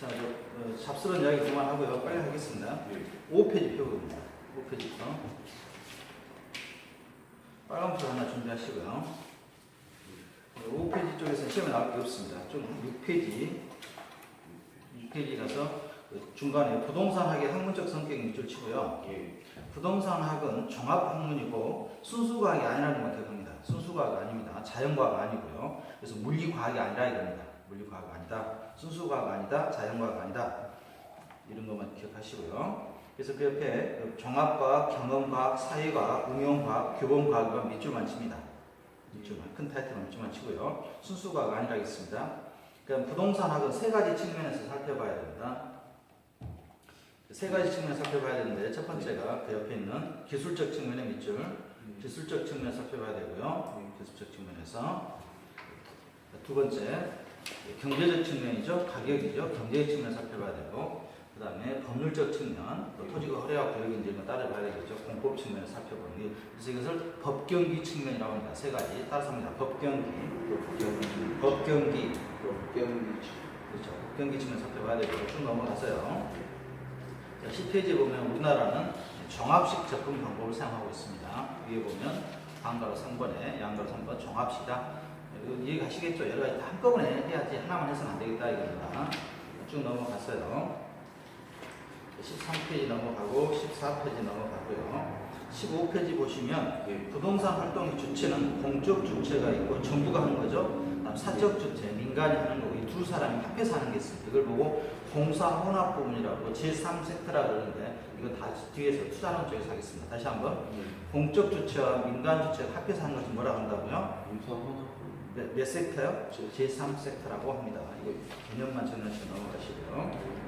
자, 잡스러운 이야기 그만하고요. 빨리 하겠습니다. 5페이지 펴봅니다. 5페이지부터. 빨간 표 하나 준비하시고요. 5페이지 쪽에서 시험에 나올 게 없습니다. 좀 6페이지 가서 중간에 부동산학의 학문적 성격의 밑줄 치고요. 부동산학은 종합학문이고 순수과학이 아니라는 걸 기억합니다. 순수과학 아닙니다. 자연과학 아니고요. 그래서 물리과학이 아니라 이겁니다. 물리과학 아니다. 순수과학 아니다. 자연과학 아니다. 이런 것만 기억하시고요. 그래서 그 옆에 종합과학, 경험과학, 사회과학, 응용과학, 교본과학과 밑줄만 칩니다. 밑줄만, 큰 타이틀만 밑줄만 치고요. 순수과학 아니라 있습니다. 그러니까 부동산학은 세 가지 측면에서 살펴봐야 됩니다. 세 가지 측면 살펴봐야 되는데 첫 번째가 그 옆에 있는 기술적 측면의 밑줄, 기술적 측면 살펴봐야 되고요. 기술적 측면에서 두 번째 경제적 측면이죠. 가격이죠. 경제적 측면 살펴봐야 되고 그 다음에 법률적 측면, 또 토지가 허락하고 구역인지 이런 거 따라봐야 되겠죠. 공법 측면을 살펴보는 게. 그래서 이것을 법경기 측면이라고 합니다. 세 가지 따라서 합니다. 법경기, 법경기, 그렇죠. 법경기 측면 살펴봐야 되고 쭉 넘어가서요. 10페이지에 보면 우리나라는 종합식 접근 방법을 사용하고 있습니다. 위에 보면 방가로 3번에 양가로 3번 종합식이다. 이해가시겠죠? 여러 가지 한꺼번에 해야지 하나만 해서는 안 되겠다 이겁니다. 쭉 넘어갔어요. 13페이지 넘어가고 14페이지 넘어가고요. 15페이지 보시면 부동산 활동의 주체는 공적 주체가 있고 정부가 하는 거죠. 그다음 사적 주체, 민간이 하는 거고 이 두 사람이 합해서 하는 게 있습니다. 이걸 보고 공사 혼합 부분이라고 제3섹터라고 그러는데 이건 다 뒤에서 투자론 쪽에서 하겠습니다. 다시 한번 공적 주체와 민간 주체가 합해서 하는 것을 뭐라고 한다고요? 공사 혼합. 몇 섹터요? 제3섹터라고 합니다. 이거 개념만 정리하시고 넘어가시고요.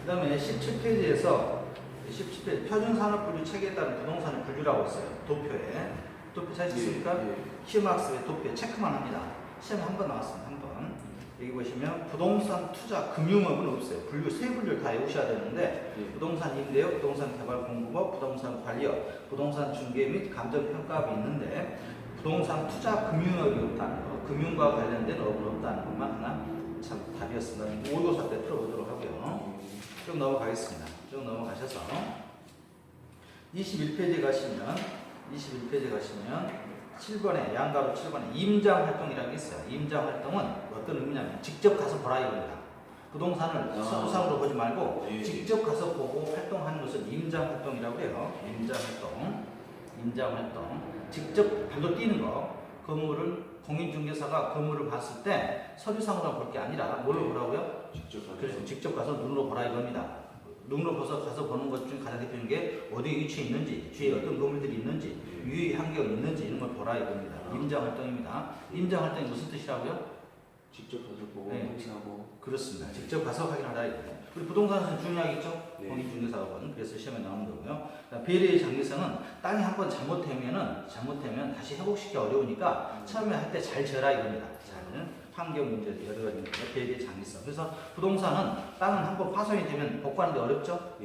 그 다음에 17페이지에서 17페이지 표준산업분류 체계에 따른 부동산의 분류라고 있어요. 도표에. 도표 찾으셨습니까? 시험학습의 도표에 체크만 합니다. 시험에 한 번 나왔습니다. 한 번. 여기 보시면 부동산 투자 금융업은 없어요. 분류, 세 분류를 다 외우셔야 되는데 부동산 임대업, 부동산 개발 공급업, 부동산 관리업, 부동산 중개 및 감정평가업이 있는데 부동산 투자 금융업이 없다는 거, 금융과 관련된 업은 없다는 것만 하나 참 답이었습니다. 모의고사 때 풀어보도록 하고요. 쭉 넘어가겠습니다. 쭉 넘어가셔서 21페이지에 가시면 7번에 양가로 7번에 임장 활동이라는 게 있어요. 임장 활동은 어떤 의미냐면 직접 가서 보라 이겁니다. 부동산을 서류상으로 보지 말고 직접 가서 보고 활동하는 것을 임장 활동이라고 해요. 임장 활동. 직접 발로 뛰는 거. 건물을 공인중개사가 건물을 봤을 때 서류상으로 볼 게 아니라 뭘로 보라고요? 직접 가서 눈으로 보라 이겁니다. 눈으로 가서 보는 것 중 가장 대표적인 게 어디에 위치해 있는지, 주위에 어떤 건물들이 있는지, 유의 환경이 있는지 이런 걸 보라 이겁니다. 임장 활동입니다. 임장 활동이 무슨 뜻이라고요? 직접 가서 보고 확인하고. 그렇습니다. 직접 가서 확인하라 이거예요. 우리 부동산에서는 중요하겠죠? 공인중개사업은. 그래서 시험에 나오는 거고요. 배려의 장기성은 땅이 한번 잘못되면 다시 회복시키기 어려우니까 처음에 할 때 잘 지어라 이겁니다. 환경 문제 여러 가지 배려의 장기성. 그래서 부동산은 땅은 한번 파손이 되면 복구하는 게 어렵죠?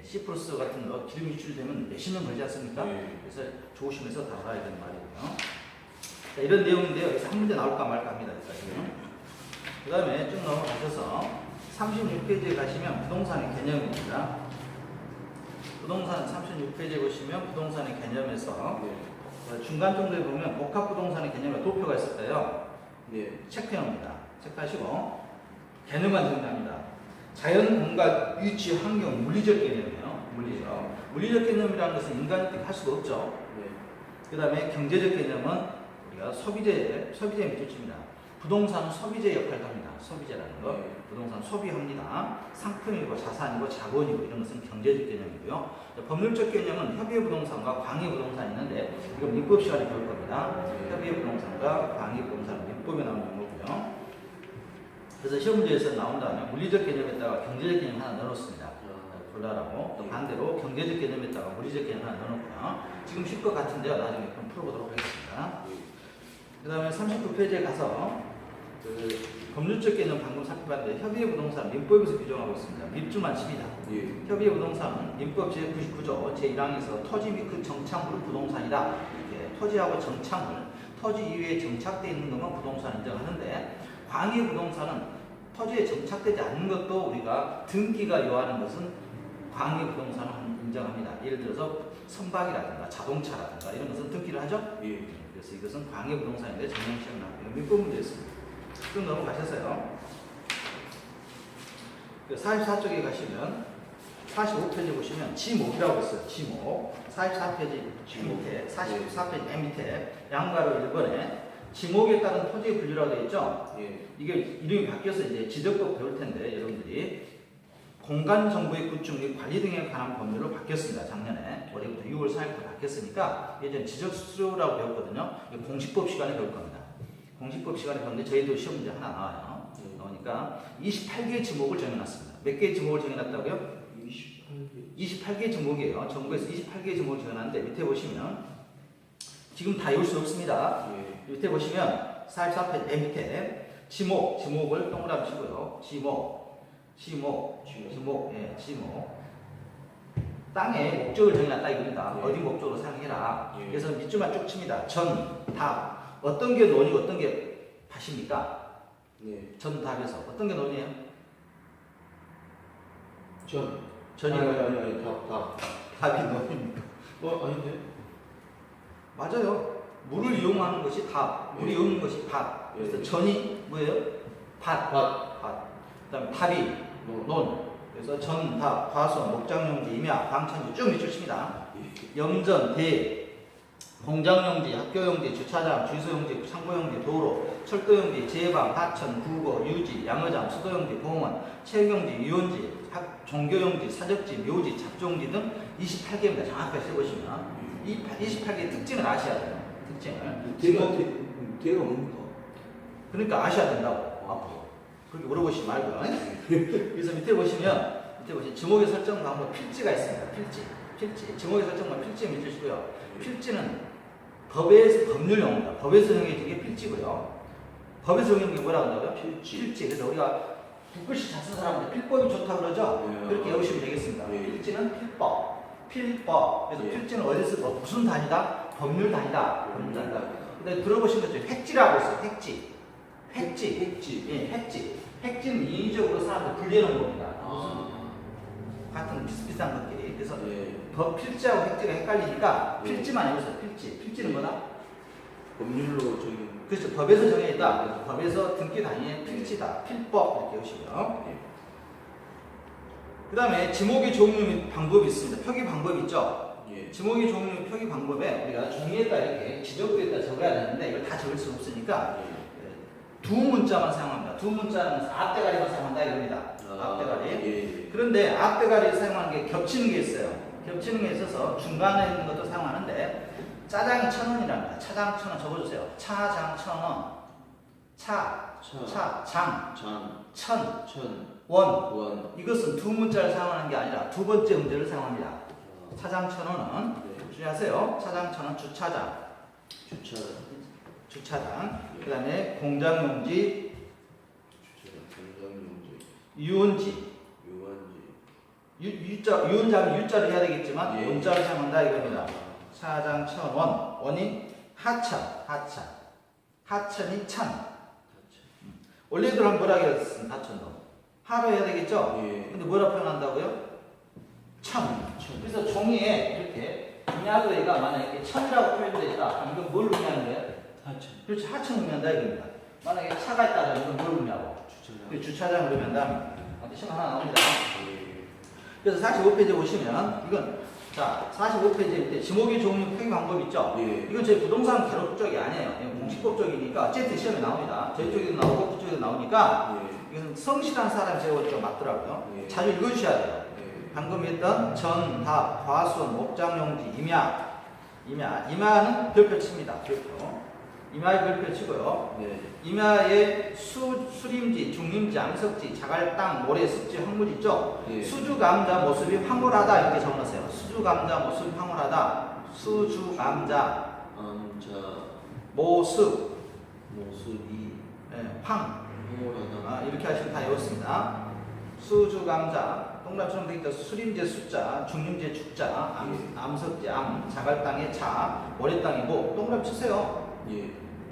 C+ 같은 거 기름 유출되면 몇십 년 걸리지 않습니까? 그래서 조심해서 다뤄야 되는 말이고요. 자, 이런 내용인데요. 여기서 한 문제 나올까 말까 합니다. 그 다음에 쭉 넘어가셔서 36페이지에 가시면 부동산의 개념입니다. 부동산 36페이지에 보시면 부동산의 개념에서 중간 정도에 보면 복합 부동산의 개념에 도표가 있을 때요. 체크해놓습니다. 체크하시고 개념만 정리합니다. 자연, 공간, 위치, 환경, 물리적 개념이에요. 물리적 개념이라는 것은 인간이 할 수가 없죠. 그 다음에 경제적 개념은 우리가 소비재 밑에 칩니다. 부동산은 소비재 역할을 합니다. 소비재라는 거. 부동산 소비합니다. 상품이고 자산이고 자본이고 이런 것은 경제적 개념이고요. 법률적 개념은 협의의 부동산과 광의 부동산이 있는데 이건 민법 시간에 배울 겁니다. 협의의 부동산과 광의 부동산은 민법에 나오는 용어고요. 그래서 시험 문제에서 나온다면 물리적 개념에다가 경제적 개념 하나 넣어놓습니다. 골라라고. 또 반대로 경제적 개념에다가 물리적 개념 하나 넣어놓고요. 지금 쉴 것 같은데요. 나중에 그럼 풀어보도록 하겠습니다. 그 다음에 39페이지에 가서 법률적 개념 방금 살펴봤는데 협의의 부동산 민법에서 규정하고 있습니다. 밑줄만 칩니다. 협의의 부동산은 민법 제99조 제1항에서 토지 및 그 정착물은 부동산이다. 이렇게 토지하고 정착물, 토지 이외에 정착되어 있는 것만 부동산 인정하는데 광의 부동산은 토지에 정착되지 않는 것도 우리가 등기가 요하는 것은 광해부동산을 인정합니다. 예를 들어서 선박이라든가 자동차라든가 이런 것은 등기를 하죠. 예. 그래서 이것은 광해부동산인데 작년 시험 나왔고요. 몇 번 문제였습니다. 좀 넘어가셨어요. 44쪽에 가시면 45페이지 보시면 지목이라고 있어요. 지목. 44페이지 밑에, 44페이지 맨 밑에 양가로 1번에 지목에 따른 토지의 분류라고 되어 있죠. 예. 이게 이름이 바뀌어서 이제 지적법 배울 텐데 여러분들이 공간 정보의 구축 및 관리 등에 관한 법률로 바뀌었습니다. 작년에 올해부터 6월 4일부터 바뀌었으니까 예전 지적 수수료라고 배웠거든요. 이거 공식법 시간에 배울 겁니다. 공식법 시간에 배웠는데 저희도 시험 문제 하나 나와요. 나오니까 28개의 지목을 정해놨습니다. 몇 개의 지목을 정해놨다고요? 28개의 지목이에요. 정부에서 28개의 지목을 정해놨는데 밑에 보시면 지금 다 외울 수 없습니다. 예. 밑에 보시면 44페이지 맨 밑에 지목을 동그라미 치고요. 지목. 땅의 목적을 정해놨다 이겁니다. 예. 어디 목적으로 사용해라. 예. 그래서 밑줄만 쭉 칩니다. 전, 답. 어떤 게 논이고 어떤 게 밭입니까? 네. 전, 답에서 어떤 게 논이에요? 아니, 답이 논입니까? 아닌데? 맞아요. 물을 이용하는 것이 답, 물이 없는 것이 밭. 그래서 예. 전이 뭐예요? 밭. 그다음에 답이 논. 그래서 전, 답, 과수원, 목장용지, 임야, 방천지 쭉 밑줄 칩니다. 염전, 대, 공장용지, 학교용지, 주차장, 주유소용지, 창고용지, 도로, 철도용지, 제방, 하천, 국어, 유지, 양어장, 수도용지, 공원, 체육용지, 유원지, 종교용지, 사적지, 묘지, 잡종지 등 28개입니다. 정확하게 써보시면 이 28개의 특징을 아셔야 돼요. 특징을. 대가 뭡니까? 그러니까 아셔야 된다고. 앞으로. 그렇게 물어보시지 말고요. 그래서 밑에 보시면 지목의 설정 방법 필지가 있습니다. 필지. 지목의 설정 방법 필지 밑줄 치고요. 필지는 법률 용어입니다. 법에서 정해진 게 필지고요. 법에서 정해진 게 뭐라고 한다고요? 필지. 그래서 우리가 국글씨 잘 쓰는 사람들 필법이 좋다고 그러죠? 예. 그렇게 외우시면 되겠습니다. 예. 필지는 필법. 그래서 예. 필지는 어디서 무슨 단위다? 법률 단위다. 근데 들어보신 것 중에 획지라고 있어요. 획지. 예, 획지는 인위적으로 사람들 분리해놓은 겁니다. 같은 비슷비슷한 것들이. 그래서 법 필지하고 획지가 헷갈리니까 필지만 외우세요. 필지는 뭐다? 법률로 적용. 그렇죠. 법에서 정해있다. 그래서 법에서 등기 단위의 필지다. 필법 이렇게 외우시고요. 그 다음에 지목의 종류 및 방법이 있습니다. 표기 방법이 있죠. 지목의 종류 및 표기 방법에 우리가 종이에다 이렇게 지적구에다 적어야 되는데 이걸 다 적을 수 없으니까 두 문자만 사용합니다. 두 문자는 앞대가리만 사용한다 이겁니다. 앞대가리. 그런데 앞대가리 사용하는 게 겹치는 게 있어요. 겹치는 게 있어서 중간에 있는 것도 사용하는데 짜장이 1,000원이랍니다. 차장 1,000원 적어주세요. 차장 1,000원. 원. 이것은 두 문자를 사용하는 게 아니라 두 번째 음절을 사용합니다. 차장 1,000원은 주의하세요. 차장 1,000원 주차장. 그 다음에 공장용지, 유원지. 유원자는 유자를 해야 되겠지만 원자를 사용한다 이겁니다. 차장 1,000원. 원이 하천이 천. 원래대로 하면 뭐라 그랬습니까? 하천도. 하로 해야 되겠죠? 근데 뭐라 표현한다고요? 천. 그래서 종이에 이렇게 임야도에가 만약에 천이라고 표현되어 있다. 그럼 이건 뭘 의미하는 거예요? 그렇지. 하천 의미한다 이겁니다. 만약에 차가 있다. 이건 뭘 의미하고? 주차장을 의미한다. 시험 하나 나옵니다. 그래서 45페이지에 보시면 이건 45페이지에 때 지목의 종류 표기 방법 있죠? 이건 저희 부동산 개록 쪽이 아니에요. 이건 공식법 쪽이니까 어쨌든 시험에 나옵니다. 저희 쪽에도 나오고 그쪽에도 나오니까 이건 성실한 사람 제가 좀 맞더라고요. 자주 읽어주셔야 돼요. 방금 했던 전, 답, 과수원, 목장용지, 임야는 별표 칩니다. 임야에 별표 치고요. 임야에 수림지, 중림지, 암석지, 자갈땅, 모래, 습지, 황무지 있죠? 수주감자 모습이 황홀하다 이렇게 적어놨어요. 수주감자 모습이 황홀하다. 수주감자 모습이 황홀하다. 이렇게 하시면 다 외웠습니다. 수주감자 동그라미처럼 되어 있다. 수림제 숫자, 중림제 죽자, 암석제 암, 자갈땅의 자, 모래땅의 모 동그라미 치세요.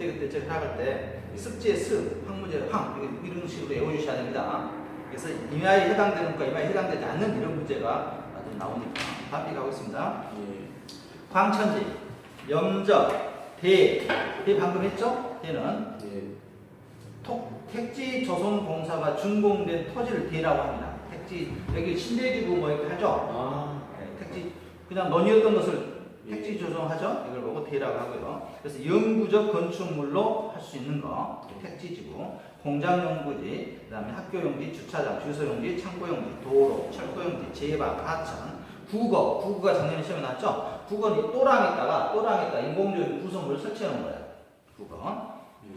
그때 해석할 때 습지의 습, 황무지의 황 이런 식으로 외워주셔야 됩니다. 그래서 임야에 해당되는 것과 임야에 해당되지 않는 이런 문제가 좀 나오니까 답이 가고 있습니다. 예. 광천지, 염적, 대 방금 했죠? 대는 예. 택지 조성공사가 준공된 토지를 대라고 합니다. 택지 여기 신대지구 뭐 이렇게 하죠? 아. 네, 택지 그냥 논이었던 것을 택지 조성하죠? 이걸 보고 대라고 하고요. 그래서 영구적 건축물로 할 수 있는 거 택지지구, 공장용구지, 그다음에 학교용지, 주차장, 주소용지, 창고용지, 도로, 철도용지, 제방, 하천, 국어가 작년에 시험에 나왔죠? 국어는 또랑에다가 인공적인 구성물을 설치해 놓은 거예요.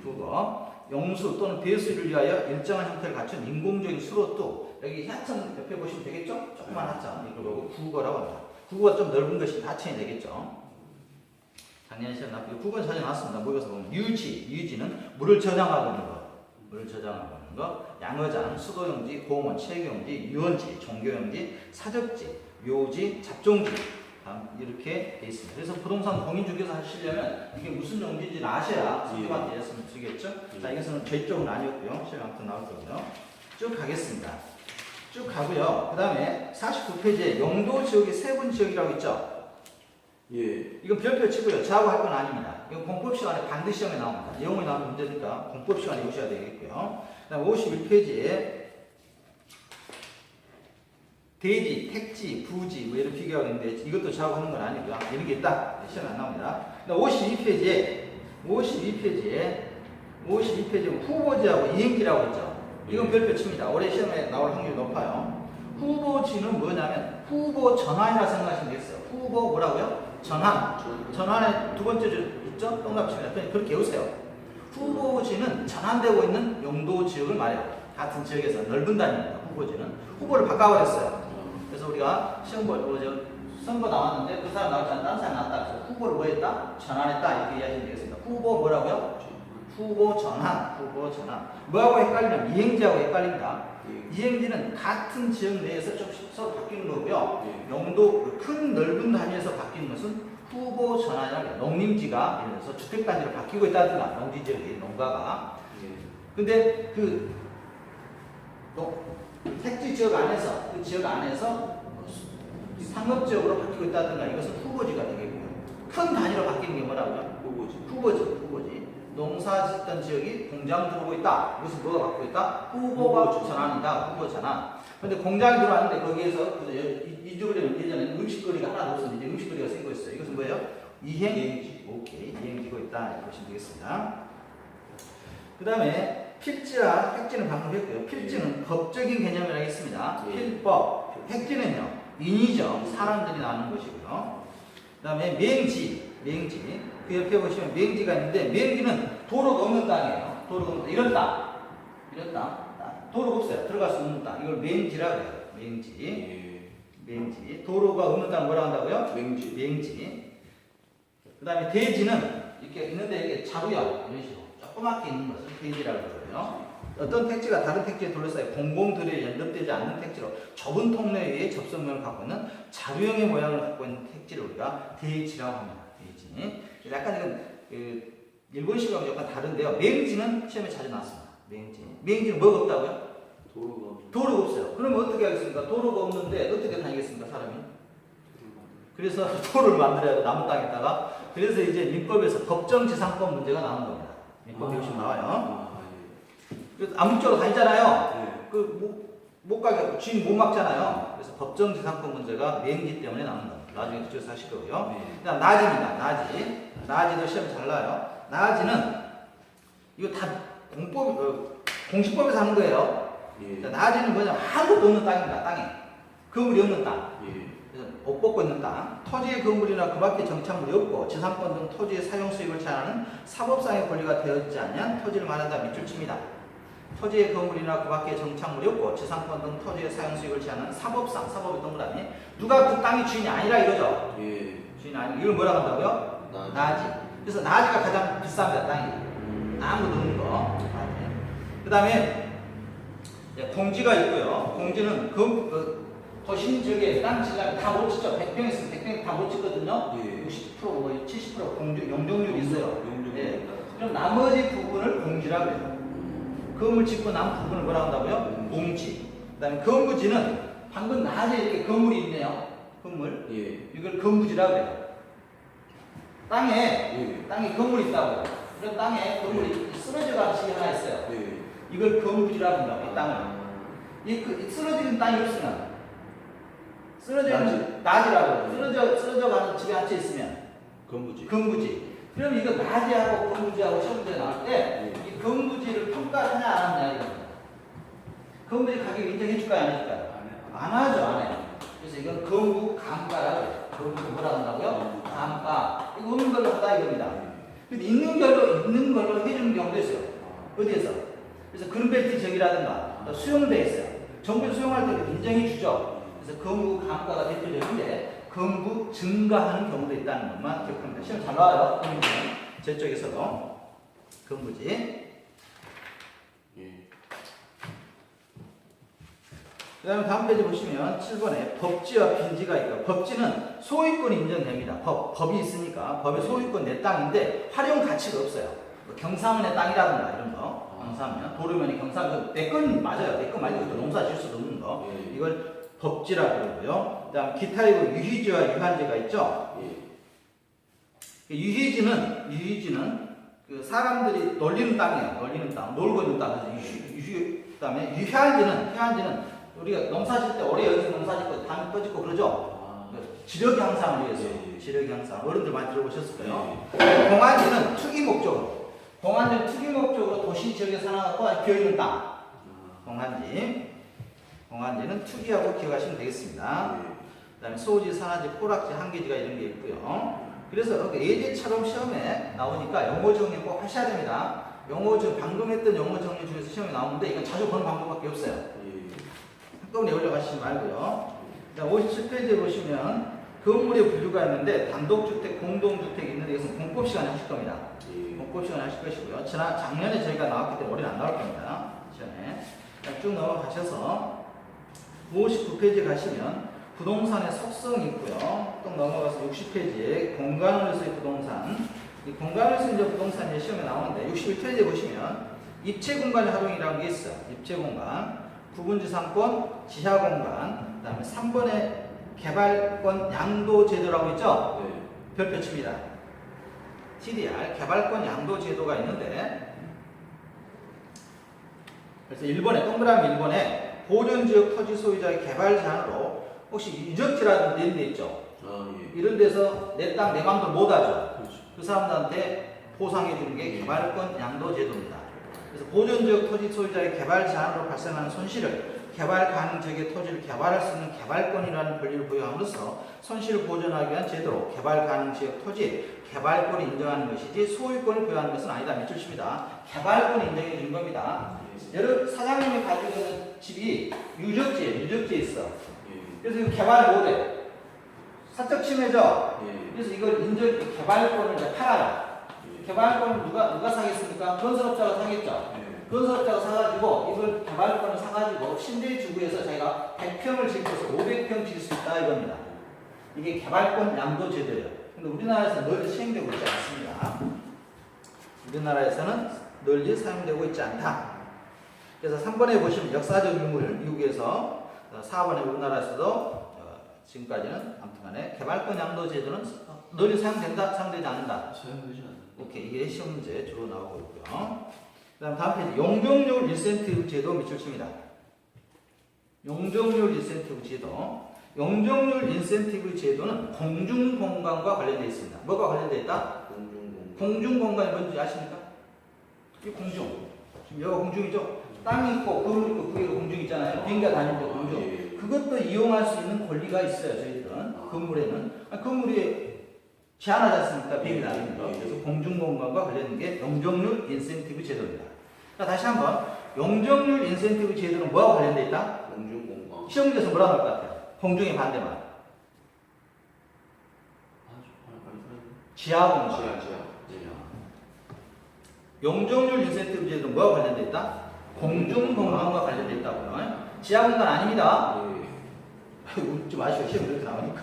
국어, 용수 또는 배수를 위하여 일정한 형태를 갖춘 인공적인 수로도 여기 하천 옆에 보시면 되겠죠? 조그만 하천 이걸 보고 국어라고 합니다. 국어가 좀 넓은 것이 하천이 되겠죠? 작년에 시험 나왔고 국어는 전혀 나왔습니다. 모의고사 보면 유지는 물을 저장하고 있는 거, 양어장, 수도용지, 공원, 체육용지, 유원지, 종교용지, 사적지, 묘지, 잡종지 이렇게 돼 있습니다. 그래서 부동산 공인중개사 하시려면 이게 무슨 용지인지 아셔야 선생님한테 했으면 드리겠죠. 자, 이것은 제 쪽은 아니었고요. 시험 아무튼 나올 거고요. 쭉 가겠습니다. 쭉 가고요. 그 다음에 49페이지에 용도 지역이 세분 지역이라고 있죠. 예. 이건 별표 치고요. 저하고 할 건 아닙니다. 이건 공법 시간에 반드시 시험에 나옵니다. 영어에 나오는 문제니까 공법 시간에 오셔야 되겠고요. 그 다음 51페이지에 대지, 택지, 부지 뭐 이런 비교가 있는데 이것도 저하고 하는 건 아니고요. 이런 게 있다. 시험에 안 나옵니다. 52페이지에 후보지하고 이행지라고 있죠. 이건 별표 칩니다. 올해 시험에 나올 확률이 높아요. 후보지는 뭐냐면 후보 전환이라 생각하시면 되겠어요. 후보 뭐라고요? 전환의 두 번째 줄 있죠? 동답칩니다. 그렇게 외우세요. 후보지는 전환되고 있는 용도 지역을 말해요. 같은 지역에서 넓은 단위입니다. 후보지는 후보를 바꿔버렸어요. 그래서 우리가 시험 선거 나왔는데 그 사람 나왔지 않아 다른 사람 나왔다. 그래서 후보를 뭐 했다? 전환했다. 이렇게 이해하시면 되겠습니다. 후보 뭐라고요? 후보 전환. 뭐하고 헷갈리냐면 이행지하고 헷갈립니다. 이행지는 같은 지역 내에서 좀 서로 바뀌는 거고요. 용도 큰 넓은 단위에서 바뀌는 것은 후보 전환이라고 농림지가 예를 들어서 주택단지로 바뀌고 있다든가 농지 지역이 농가가. 근데 그 택지 지역 안에서 그 지역 안에서 상업지역으로 바뀌고 있다든가 이것은 후보지가 되겠고요. 큰 단위로 바뀌는 게 뭐라고요? 후보지. 농사 짓던 지역이 공장 들어오고 있다. 이것은 뭐가 바뀌고 있다? 후보가 전환이다. 후보 전환. 근데 공장이 들어왔는데 거기에서 이쪽으로는 예전에 음식거리가 하나도 없었는데 이제 음식거리가 생기고 있어요. 이것은 뭐예요? 이행지. 오케이. 이행지고 있다. 이렇게 보시면 되겠습니다. 그 다음에 필지와 획지는 방금 했고요. 필지는 법적인 개념이라고 했습니다. 필법. 획지는요. 인이죠. 사람들이 나는 것이고요. 그 다음에 맹지. 그 옆에 보시면 맹지가 있는데 맹지는 도로가 없는 땅이에요. 이런 땅. 도로가 없어요. 들어갈 수 없는 땅. 이걸 맹지라고 해요. 맹지. 도로가 없는 땅 뭐라고 한다고요? 맹지. 그 다음에 대지는 이렇게 있는데 이게 자루형 이런 식으로 조그맣게 있는 것을 대지라고 그러고요. 어떤 택지가 다른 택지에 둘러싸여 공공들에 연접되지 않는 택지로 좁은 통로에 의해 접속면을 갖고 있는 자루형의 모양을 갖고 있는 택지를 우리가 대지라고 합니다. 대지. 약간 이건 일본식하고 약간 다른데요. 맹지는 시험에 자주 나왔습니다. 맹지는 뭐가 없다고요? 도로가 없어요. 그러면 어떻게 하겠습니까? 도로가 없는데 어떻게 다니겠습니까, 사람이? 그래서 도로를 만들어야 돼, 나무 땅에다가. 그래서 이제 민법에서 법정지상법 문제가 나오는 겁니다. 민법 역시 나와요. 그래서 암묵적으로 다니잖아요. 못 가게, 주인 못 막잖아요. 그래서 법정지상법 문제가 맹지 때문에 나오는 겁니다. 나중에 뒤에서 하실 거고요. 그다음 나지입니다. 나지도 시험 잘 나와요. 나지는 이거 다 공식법에서 하는 거예요. 나지는 뭐냐면 아무것도 없는 땅입니다. 땅에 건물이 없는 땅. 그래서 옷 벗고 있는 땅. 토지의 건물이나 그 밖에 정착물이 없고 지상권 등 토지의 사용 수익을 제한하는 사법상의 권리가 되어있지 않으면 토지를 말한다 밑줄 칩니다. 토지의 건물이나 그 밖에 정착물이 없고 지상권 등 토지의 사용 수익을 제한하는 사법의 동그라미. 누가 그 땅의 주인이 아니라 이거죠. 주인이 아니라 이걸 뭐라고 한다고요? 나지. 그래서 나지가 가장 비쌉니다. 땅이. 아무도 없는 거. 그 다음에 공지가 있고요. 공지는 도심 지역에 땅 질량이 다 못 짓죠. 100평 있으면 100평 다 못 짓거든요. 60%, 70% 용적률이 있어요. 그럼 나머지 부분을 공지라고 해요. 건물 짓고 난 부분을 뭐라고 한다고요? 공지. 그 다음에 건부지는 방금 낮에 이렇게 건물이 있네요. 건물. 예. 이걸 건부지라고 해요. 땅에 예. 건물이 있다고요. 그럼 땅에 건물이 쓰러져 가는 집이 하나 있어요. 예. 이걸 건부지라고 한다고, 이 땅을. 이 쓰러지는 땅이 없으면 쓰러지는 낮이라고 쓰러져 가는 집이 한 채 있으면 건부지. 건부지. 그럼 이거 낮이하고 건부지하고 시험 문제 나올 때 이 건부지를 평가하냐 안 하냐 이겁니다. 건부지 가격 인정해 줄까요 안 해줄까요? 안 하죠, 안 해요. 그래서 이건 건부 감가라고 해요. 건부 뭐라고 한다고요? 감가. 이거 없는 걸로 한다 이겁니다. 근데 있는 걸로 해주는 경우도 있어요. 어디에서? 그래서 그린벨트 지역이라든가 수용돼 있어요. 정부에서 수용할 때 인정해 주죠. 그래서 건부 감가가 대표적인데 건부 증가하는 경우도 있다는 것만 기억합니다. 시험 잘 나와요. 제 쪽에서도 건부지. 예. 그 다음에 다음 페이지 보시면 7번에 법지와 빈지가 있고, 법지는 소유권이 인정됩니다. 법이 있으니까 법의 소유권 내 땅인데 활용 가치가 없어요. 뭐 경사면의 땅이라든가 이런 거, 경사면, 도로면이 경사면 내 건 맞아요. 내 건 말고 농사 지을 수도 없는 거. 예. 이걸 법지라고 그러고요. 그 다음 기타이고 유희지와 유한지가 있죠. 예. 유희지는 그 사람들이 놀리는 땅이에요. 놀리는 땅, 놀고 있는 땅. 그다음에 유한지는 우리가 농사 짓을 때 오래 여기서 농사 짓고 담이 꺼짓고 그러죠. 지력 향상을 위해서. 예. 지력 향상. 어른들 많이 들어보셨을 거예요. 공안지는 투기 목적으로. 공안지는 투기 목적으로 도시 지역에 살아가고 비어있는 땅. 공안지는 투기하고 기억하시면 되겠습니다. 그 다음에 소지, 산화지, 포락지, 한계지가 이런 게 있고요. 그래서 예제처럼 시험에 나오니까 영어 정리 꼭 하셔야 됩니다. 영어 정리, 방금 했던 영어 정리 중에서 시험에 나오는데 이건 자주 보는 방법밖에 없어요. 한꺼번에 올려가시지 말고요. 57페이지에 보시면 건물의 분류가 있는데 단독주택, 공동주택이 있는데 이것은 공법 시간에 하실 겁니다. 공법 시간에 하실 것이고요. 작년에 저희가 나왔기 때문에 올해는 안 나올 겁니다. 시험에. 쭉 넘어가셔서 59페이지에 가시면 부동산의 속성이 있고요. 또 넘어가서 60페이지에 공간으로서의 부동산. 이 공간으로서의 부동산이 시험에 나오는데 61페이지에 보시면 입체 공간의 활용이라는 게 있어요. 입체 공간, 부분지상권, 지하 공간, 그 다음에 3번에 개발권 양도 제도라고 있죠? 별표 칩니다. TDR, 개발권 양도 제도가 있는데, 그래서 1번에, 동그라미 1번에 보존지역 토지 소유자의 개발 제한으로 혹시 유적지라든지 이런 데 있죠? 이런 데서 내 땅, 내 맘대로 못 하죠? 그 사람들한테 보상해 주는 게 개발권 양도 제도입니다. 그래서 보존지역 토지 소유자의 개발 제한으로 발생하는 손실을 개발 가능 지역의 토지를 개발할 수 있는 개발권이라는 권리를 부여함으로써 손실을 보존하기 위한 제도로 개발 가능 지역 토지 개발권을 인정하는 것이지 소유권을 부여하는 것은 아니다. 밑줄 칩니다. 개발권을 인정해 주는 겁니다. 여러분 사장님이 가지고 있는 집이 유적지에 있어. 그래서 이거 개발 못해. 사적 침해죠. 그래서 이걸 개발권을 이제 팔아요. 개발권을 누가 사겠습니까? 건설업자가 사겠죠. 건설업자가 사가지고 이걸 개발권을 사가지고 신대주구에서 자기가 100평을 짓고서 500평 지을 수 있다 이겁니다. 이게 개발권 양도 제도예요. 근데 우리나라에서는 널리 시행되고 있지 않습니다. 우리나라에서는 널리 사용되고 있지 않다. 그래서 3번에 보시면 역사적 유물 미국에서 4번에 우리나라에서도 지금까지는 아무튼간에 개발권 양도 제도는 널리 사용된다, 사용되지 않는다. 사용되지 않는다. 오케이, 이게 시험 문제 주로 나오고 있고요. 그다음 다음 페이지 용적률 인센티브 제도 밑줄 칩니다. 용적률 인센티브 제도. 용적률 인센티브 제도는 공중공간과 관련되어 있습니다. 뭐가 관련되어 있다? 공중공간이 뭔지 아십니까? 이 공중. 지금 여기가 공중이죠? 땅이 있고 건물 있고 그게 공중 있잖아요. 비행기가 다닐 때 공중. 그것도 이용할 수 있는 권리가 있어요. 저희들은 건물에는 건물이 제한하지 않습니까? 비행기 다니는 거. 그래서 공중공간과 관련된 게 용적률 인센티브 제도입니다. 자, 다시 한번 용적률 인센티브 제도는 뭐와 관련되어 있다? 공중공간. 시험 문제에서 뭐라고 할 것 같아요? 공중의 반대말. 지하공간. 지하. 용적률 인센티브 제도는 뭐와 관련되어 있다? 공중공간과 관련되어 있다고요. 지하공간 아닙니다. 웃지 마시고 시험 이렇게 나오니까.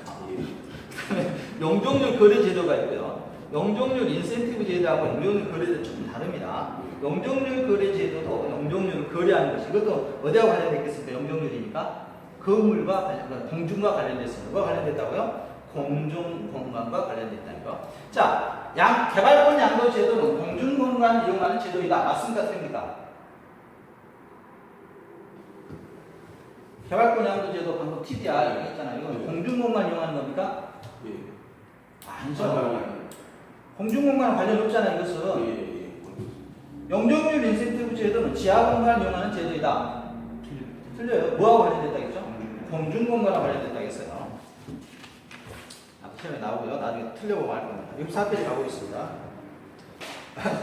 용적률 거래 제도가 있고요. 영종률 인센티브 제도하고 영종률 거래제도 조금 다릅니다. 영종률 거래 제도도 영종률을 거래하는 것이 이것도 어디하고 관련돼 있겠습니까? 영종률이니까 건물과 관련, 공중과 관련됐습니다. 뭐가 관련됐다고요? 공중공간과 관련됐다는 거. 자, 개발권 양도 제도는 공중공간을 이용하는 제도이다. 맞습니까? 틀립니까? 개발권 양도 제도 방금 TDR 얘기했잖아요. 이건 공중공간 이용하는 겁니까? 예. 아니죠. 공중공간 관련 없잖아요. 이것은. 예. 영종률 인센티브 제도는 지하공간을 이용하는 제도이다. 틀려요. 뭐하고 관련됐다겠죠? 공중공간과 관련됐다겠어요. 시험에 나오고요. 나중에 틀려보면 알 겁니다. 64페이지 가고 있습니다.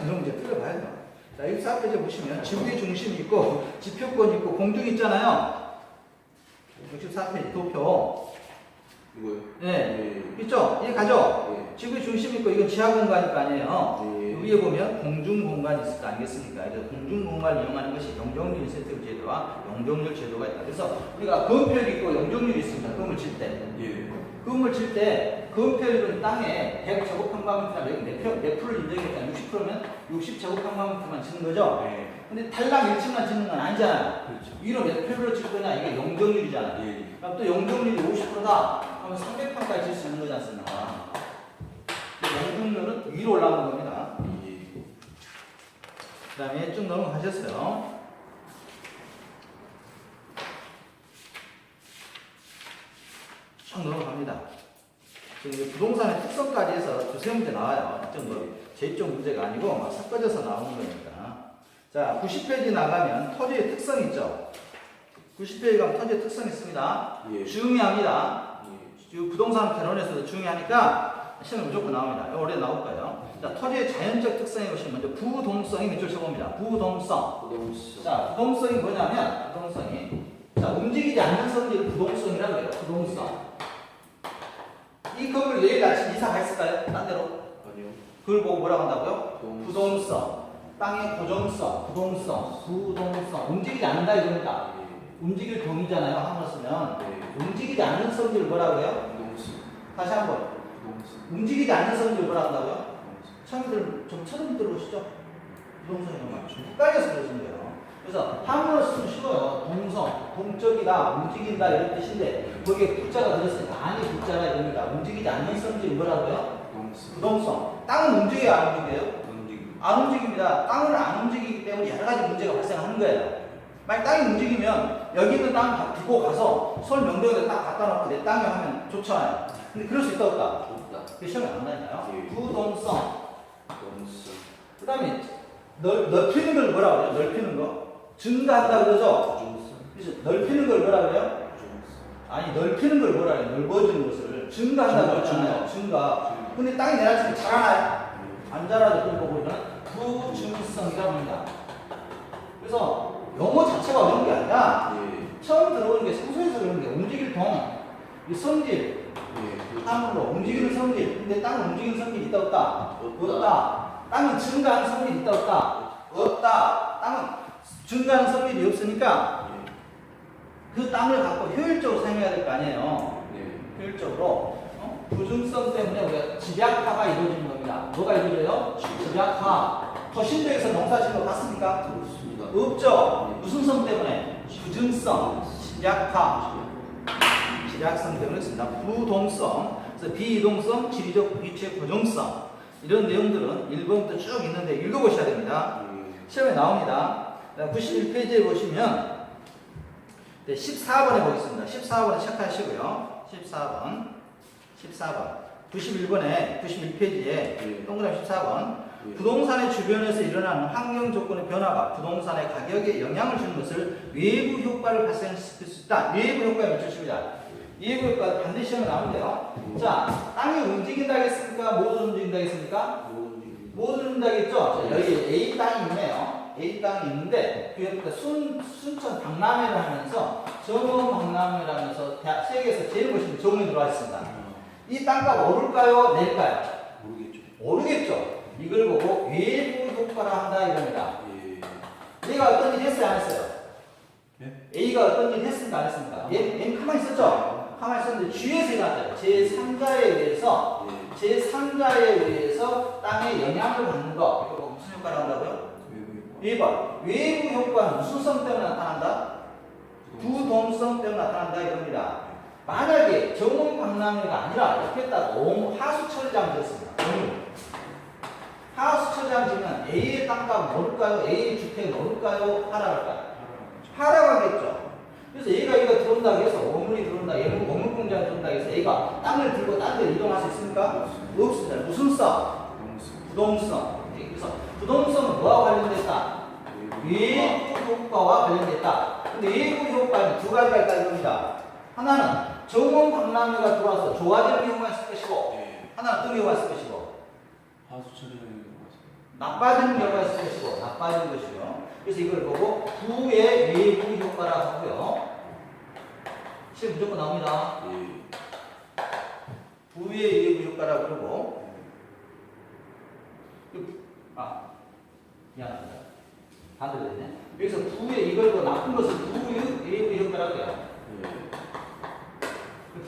이런 문제 틀려봐야 돼요. 자, 64페이지 보시면 지구의 중심이 있고 지표권이 있고 공중이 있잖아요. 64페이지 도표. 이거요? 네. 있죠? 이해 가죠? 예. 지구의 중심이 있고 이건 지하공간일 거 아니에요. 예. 위에 보면 공중공간이 있을 거 아니겠습니까? 그래서 공중공간을 이용하는 것이 영종률 인센티브 제도와 영종률 제도가 있다. 그래서 우리가 건폐율이 있고 영종률이 있습니다. 건물 칠 때. 예. 건물 칠 때 건폐율은 땅에 100제곱평방미터나 몇 프로를 인정했잖아요. 60%면 60제곱평방미터만 치는 거죠. 예. 근데 탈락 1층만 치는 건 아니잖아요. 그렇죠. 위로 몇 표를 칠 거냐 이게 영종률이잖아요. 예. 그럼 또 영종률이 50%다 하면 300평까지 칠 수 있는 거지 않습니까? 영종률은 위로 올라가는 겁니다. 예. 그 다음에 쭉 넘어가셨어요. 쭉 넘어갑니다. 지금 부동산의 특성까지 해서 두세 문제 나와요. 제입적 문제가 아니고 막 섞어져서 나오는 거니까. 자, 90페이지 나가면 토지의 특성 있죠. 90페이지 가면 토지의 특성 있습니다. 예. 중요합니다. 예. 지금 부동산 개론에서도 중요하니까 시험에 무조건 나옵니다. 원래 나올 거예요. 자, 토지의 자연적 특성에 보시면 먼저 부동성이 밑줄 쳐봅니다. 부동성. 부동성. 자, 부동성이 뭐냐면 자, 움직이지 않는 성질을 부동성이라고 해요. 부동성. 이 건물 내일 아침 이사 갔을까요? 딴 데로? 아니요. 그걸 보고 뭐라고 한다고요? 부동성. 부동성. 땅의 고정성, 부동성. 움직이지 않는다 이겁니다. 움직일 동이잖아요. 한번 쓰면. 예. 움직이지 않는 성질을 뭐라고 해요? 부동성. 다시 한번. 부동성. 움직이지 않는 성질을 뭐라고 한다고요? 부동성. 처음들 좀 처음 들어보시죠? 부동성이 너무 헷갈려서 그러시는 거예요. 그래서 한문을 쓰면 쉬워요. 동성, 동적이다, 움직인다 이런 뜻인데 거기에 부자가 들었으니까 아니 부자가 이럽니다. 움직이지 않는 성질이 뭐라고요? 부동성. 부동성. 땅은 움직여요, 안 움직여요? 움직임. 안 움직입니다. 땅을 안 움직이기 때문에 여러 가지 문제가 발생하는 거예요. 만약 땅이 움직이면 여기 있는 땅 두고 가서 서울 명동에 딱 갖다 놓고 내 땅에 하면 좋잖아요. 근데 그럴 수 있다 없다? 없다. 그 시험에 안 나니까요. 예. 부동성. 부동성. 그 다음에 넓히는 걸 뭐라고 해요? 넓히는 거? 증가한다 그러죠? 부동성. 그래서 넓히는 걸 뭐라고 해요? 부동성. 아니 넓히는 걸 뭐라 해요? 넓어지는 것을 증가한다고 그러잖아요. 증가. 근데 땅이 내려치면 자라나요? 안 자라죠. 그걸 보고 이거는 부증성이라고 합니다. 그래서 영어 자체가 어려운 게 아니라 예. 처음 들어오는 게 생소해서 그런 게 움직일 동, 이 성질, 예. 땅으로 움직이는 성질. 근데 땅은 움직이는 성질이 있다 없다? 없다. 없다. 땅은 증가하는 성질이 있다 없다? 없다. 땅은 증가하는 성질이 없으니까 예. 그 땅을 갖고 효율적으로 사용해야 될 거 아니에요. 네. 효율적으로. 부증성 때문에 우리가 집약화가 이루어지는 겁니다. 뭐가 이루어져요? 집약화. 도심지에서 농사 짓는 거 봤습니까? 그렇습니다. 없죠? 무슨 성 때문에? 부증성, 집약화. 집약성 때문에 씁니다. 부동성, 그래서 비이동성, 지리적 위치의 고정성. 이런 내용들은 1번부터 쭉 있는데 읽어보셔야 됩니다. 시험에 나옵니다. 91페이지에 보시면 14번에 보겠습니다. 14번에 체크하시고요. 14번. 91번에 91페이지에 동그라미 14번. 부동산의 주변에서 일어나는 환경 조건의 변화가 부동산의 가격에 영향을 주는 것을 외부 효과를 발생시킬 수 있다. 외부 효과에 맞추십니다. 외부 효과 반드시 시험에 나오는데요. 자, 땅이 움직인다겠습니까? 못 움직인다겠습니까? 못 움직인다겠죠? 자, 여기 A 땅이 있네요. A 땅이 있는데 그 옆에 순천 박람회를 하면서 정원 박람회를 하면서 세계에서 제일 멋있는 정원이 들어와 있습니다. 이 땅값 오를까요? 내릴까요? 모르겠죠. 오르겠죠. 이걸 보고 외부 효과라 한다 이겁니다. 예. A가 어떤 일 했어요? 안 했어요? 예? A가 어떤 일 했습니까? 안 했습니까? 얘는 가만히 있었죠? 가만히 있었는데 주위에서 일어났잖아요. 제3자에 의해서 제3자에 의해서 땅에 영향을 받는 거. 이거 무슨 효과라고 한다고요? 외부 효과. 2번. 외부 효과는 무슨 성 때문에 나타난다? 부동성 때문에 나타난다 이겁니다. 만약에 정원 박람회가 아니라 옆에다가 하수 처리장 지었습니다. 하수 처리장 지으면 A의 땅값 오를까요? A의 주택은 오를까요? 하락할까요? 하락하겠죠. 그래서 얘가 이거 들어온다고 해서 원물이 들어온다, 얘는 원물 공장이 들어온다고 해서 얘가 땅을 들고 딴 데 이동할 수 있습니까? 없습니다. 무슨 성? 부동성. 그래서 부동성은 뭐와 관련됐다? 외부 효과와 관련됐다. 근데 외부 효과는 두 가지가 있다 이겁니다. 하나는 정원 박람회가 들어와서 좋아지는 경우가 있을 것이고, 하나는 어떤 경우가 있을 것이고, 하수 처리하는 경우가 나빠지는 경우가 있을 것이고, 나빠지는 것이고요. 그래서 이걸 보고 부의 외부 효과라고 하고요. 실 무조건 나옵니다. 부의 외부 효과라고 그러고, 미안합니다. 반대로 됐네. 여기서 부의 이걸 뭐 나쁜 것을 부의 외부 효과라고 해요.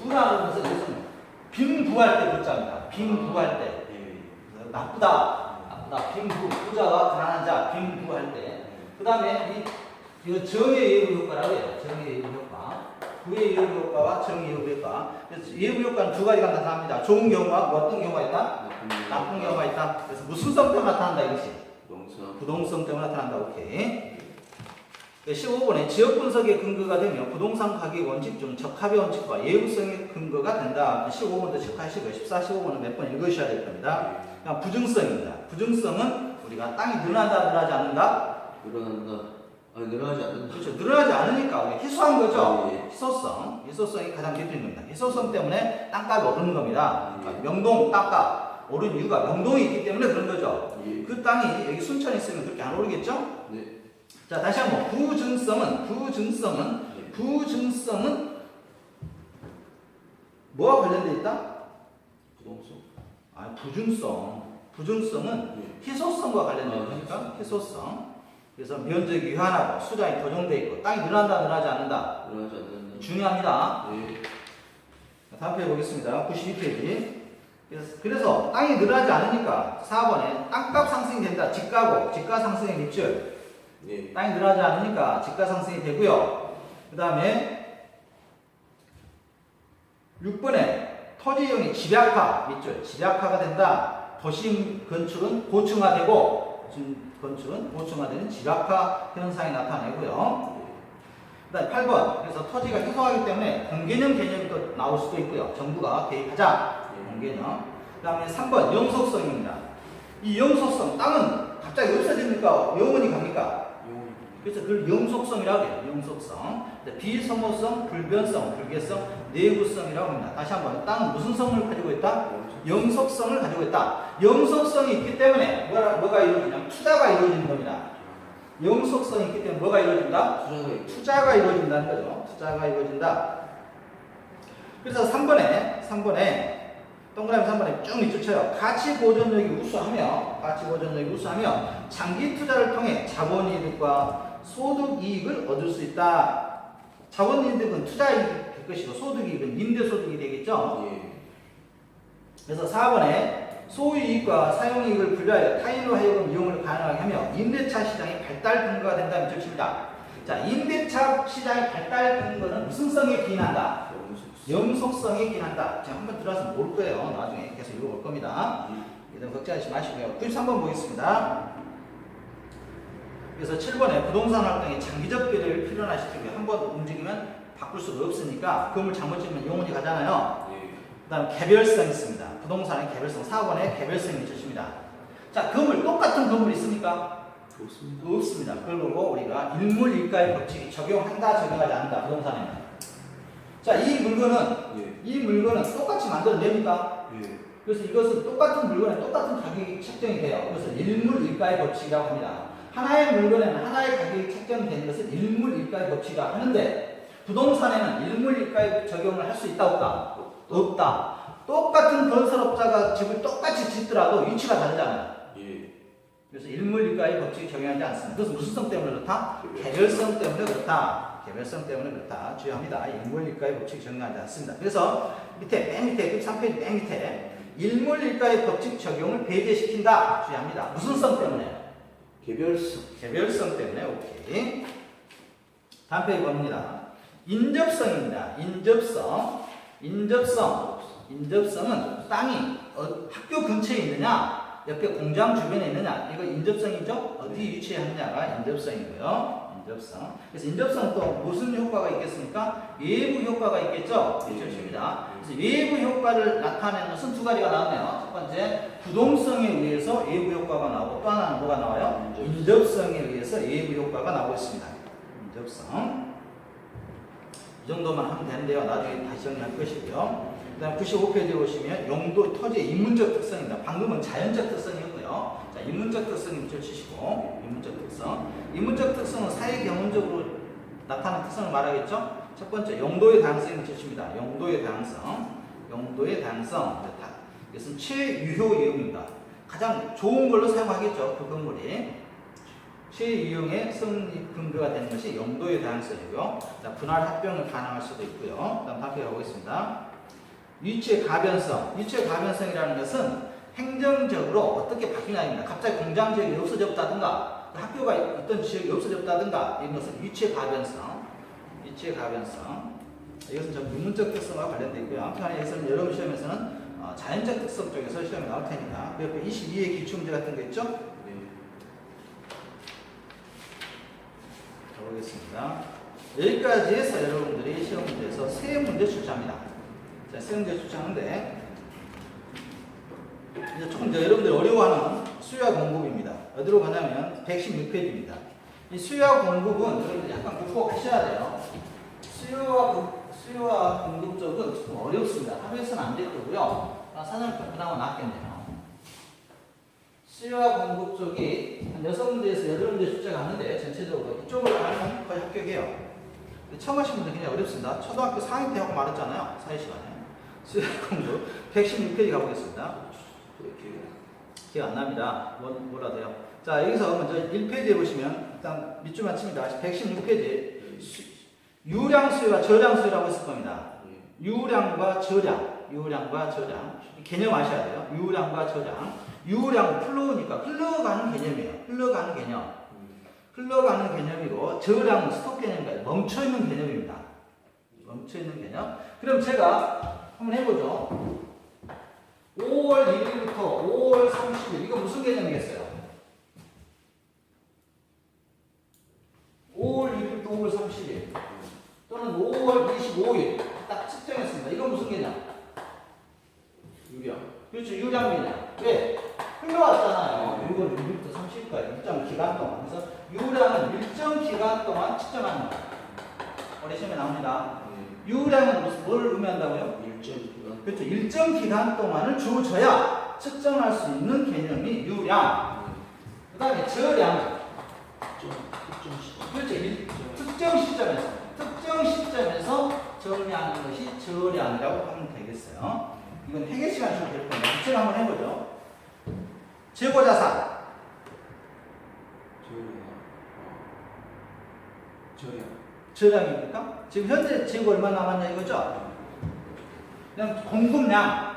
부라는 것은 무슨 빈부할 때 부자입니다. 빈부할 때. 나쁘다. 빈부. 부자와 가난한 자, 빈부할 때. 그 다음에 이거 정의 예부 효과라고 해요. 정의 예부 효과. 부의 예부 효과와 정의 예부 효과. 그래서 예부 효과는 두 가지가 나타납니다. 좋은 경우와 어떤 경우가 있다? 나쁜 경우가 있다. 그래서 무슨 성 때문에 나타난다 이것이? 부동성 때문에 나타난다. 오케이. 15번에 지역 분석의 근거가 되며 부동산 가격 원칙 중 적합의 원칙과 예우성의 근거가 된다. 15번도 체크하시고요. 14, 15번은 몇 번 읽으셔야 될 겁니다. 부증성입니다. 부증성은 우리가 땅이 늘어난다, 늘어나지 않는다? 늘어나지 않는다. 그렇죠. 늘어나지 않으니까 희소한 거죠. 희소성. 희소성이 가장 대표적인 겁니다. 희소성 때문에 땅값이 오르는 겁니다. 명동 땅값 오른 이유가 명동이 있기 때문에 그런 거죠. 그 땅이 여기 순천에 있으면 그렇게 안 오르겠죠? 자, 다시 한번 부증성은 뭐와 관련되어 있다? 부증성. 부증성은 희소성과 관련되어 있으니까 희소성. 그래서 면적이 유한하고 수량이 고정되어 있고 땅이 늘어난다, 늘어나지 않는다. 중요합니다. 다음 페이지 보겠습니다. 92페이지. 그래서 땅이 늘어나지 않으니까 4번에 땅값 상승이 된다. 집가고 집가 상승의 밑줄. 땅이 늘어나지 않으니까 집가 상승이 되고요. 그 다음에 6번에 토지 이용이 집약화 밑줄. 집약화가 된다. 도시 건축은 고층화되고 건축은 고층화되는 집약화 현상이 나타나고요. 그 다음에 8번. 그래서 토지가 희소하기 때문에 공개념 개념이 또 나올 수도 있고요. 정부가 개입하자. 공개념. 그 다음에 3번. 영속성입니다. 이 영속성. 땅은 갑자기 없어집니까? 영원히 갑니까? 그래서 그걸 영속성이라고 해요. 영속성. 비소모성, 불변성, 불개성, 내구성이라고 합니다. 다시 한번. 땅은 무슨 성을 가지고 있다? 영속성을 가지고 있다. 영속성이 있기 때문에 뭐가 이루어지냐면 투자가 이루어지는 겁니다. 영속성이 있기 때문에 뭐가 이루어진다? 투자가 이루어진다는 거죠. 투자가 이루어진다. 그래서 3번에 동그라미 3번에 쭉 밑줄 쳐요. 가치 보존력이 우수하며 장기 투자를 통해 자본이익과 소득이익을 얻을 수 있다. 자본이익은 투자이익이 될 것이고 소득이익은 임대소득이 되겠죠. 그래서 4번에 소유이익과 사용이익을 분류하여 타인으로 하여금 이용을 가능하게 하며 임대차 시장의 발달 근거가 된다는 뜻입니다. 자, 임대차 시장의 발달 근거는 무슨 성에 기인한다? 영속성에 기인한다. 제가 한번 들어와서 모를 거예요. 나중에 계속 읽어볼 겁니다. 이런 걱정하지 마시고요. 93번 보겠습니다. 그래서 7번에 부동산 활동에 장기적 비례를 필요하시고요. 한번 움직이면 바꿀 수가 없으니까 건물 잘못 지으면 영원히 가잖아요. 그 다음 개별성 있습니다. 부동산의 개별성. 4번에 개별성이 있으십니다. 자, 건물 똑같은 건물 있습니까? 없습니다. 그걸 보고 우리가 일물일가의 법칙이 적용한다, 적용하지 않는다. 부동산에는. 자, 이 물건은 똑같이 만들어냅니까? 그래서 이것은 똑같은 물건에 똑같은 가격이 책정이 돼요. 그래서 일물일가의 법칙이라고 합니다. 하나의 물건에는 하나의 가격이 책정되는 것을 일물일가의 법칙이라고 하는데 부동산에는 일물일가의 적용을 할 수 있다, 없다? 없다. 똑같은 건설업자가 집을 똑같이 짓더라도 위치가 다르잖아요. 그래서 일물일가의 법칙이 적용하지 않습니다. 그것은 무슨 성 때문에 그렇다? 개별성 때문에 그렇다. 개별성 때문에 그렇다. 주의합니다. 일물일가의 법칙이 적용하지 않습니다. 그래서 맨 밑에 3페이지 맨 밑에 일물일가의 법칙 적용을 배제시킨다. 주의합니다. 무슨 성 때문에? 개별성. 개별성 때문에. 오케이. 다음 페이지 봅니다. 인접성입니다. 인접성은 땅이 학교 근처에 있느냐, 옆에 공장 주변에 있느냐, 이거 인접성이죠? 어디 위치에 하느냐가 인접성이고요. 인접성. 그래서 인접성 또 무슨 효과가 있겠습니까? 외부 효과가 있겠죠? 그렇습니다. 그래서 외부 효과를 나타내는 것은 두 가지가 나오네요. 첫 번째, 부동성에 의해서 외부 효과가 나오고, 또 하나는 뭐가 나와요? 인접성에 의해서 외부 효과가 나오고 있습니다. 인접성. 이 정도만 하면 되는데요. 나중에 다시 정리할 것이고요. 그 다음 95페이지에 보시면 용도, 토지의 인문적 특성입니다. 방금은 자연적 특성이었고요. 자, 인문적 특성이 붙여주시고, 인문적 특성은 사회 경험적으로 나타나는 특성을 말하겠죠? 첫 번째, 용도의 다양성이 붙여줍니다. 용도의 다양성. 이것은 최유효 이용입니다. 가장 좋은 걸로 사용하겠죠. 그 건물이. 최유용의 성립 근거가 되는 것이 용도의 다양성이고요. 자, 분할 합병을 가능할 수도 있고요. 다음 답변해 보겠습니다. 위치의 가변성이라는 것은 행정적으로 어떻게 바뀌냐입니다. 갑자기 공장 지역이 없어졌다든가, 학교가 있던 지역이 없어졌다든가, 이런 것은 위치의 가변성. 이것은 좀 인문적 특성과 관련되어 있고요. 한편에서는 여러분 시험에서는 자연적 특성 쪽에서 시험이 나올 테니까. 그 옆에 22의 기출문제 같은 거 있죠? 보겠습니다. 여기까지 해서 여러분들이 시험 문제에서 세 문제 출제합니다. 자, 세 문제 출제하는데 이제 조금 더 여러분들이 어려워하는 수요와 공급입니다. 어디로 가냐면 116페이지입니다. 이 수요와 공급은 여러분들 약간 극복하셔야 돼요. 수요와 공급 쪽은 조금 어렵습니다. 합의해서는 안 될 거고요. 사전평 그나마 낫겠네요. 수요와 공급 쪽이 한 6문제에서 8문제 출제가 하는데 전체적으로 이쪽을 알면 거의 합격이에요. 처음 하신 분들 굉장히 어렵습니다. 초등학교 4학년 때 하고 말했잖아요. 사회시간에. 수요와 공급 116페이지 가보겠습니다. 기억 안 납니다. 뭐라도요. 자, 여기서 먼저 1페이지에 보시면 일단 밑줄만 칩니다. 116페이지 유량 수요와 저량 수요라고 했을 겁니다. 유량과 저량. 개념 아셔야 돼요. 유량과 저량. 유량 플로우니까 흘러가는 개념이에요. 흘러가는 개념이고 저량은 스톱 개념입니다. 멈춰있는 개념입니다. 그럼 제가 한번 해보죠. 5월 1일부터 5월 30일 이거 무슨 개념이겠어요? 5월 1일부터 5월 30일 또는 5월 25일 딱 측정했습니다. 이거 무슨 개념? 유량. 그렇죠. 유량 개념. 왜? 흘러왔잖아요. 6월 1일부터 30일까지 일정 기간 동안. 그래서 유량은 일정 기간 동안 측정하는 거예요. 올해 시험에 나옵니다. 유량은 뭘 의미한다고요? 그렇죠. 일정 기간 동안을 주어져야 측정할 수 있는 개념이 유량. 그 다음에 저량. 그렇죠. 특정 시점에서 정리하는 것이 저량이라고 하면 되겠어요. 이건 회계 시간 좀 될 건데 제가 한번 해보죠. 재고자산. 저량입니까? 지금 현재 재고 얼마 남았냐 이거죠? 그다음 공급량.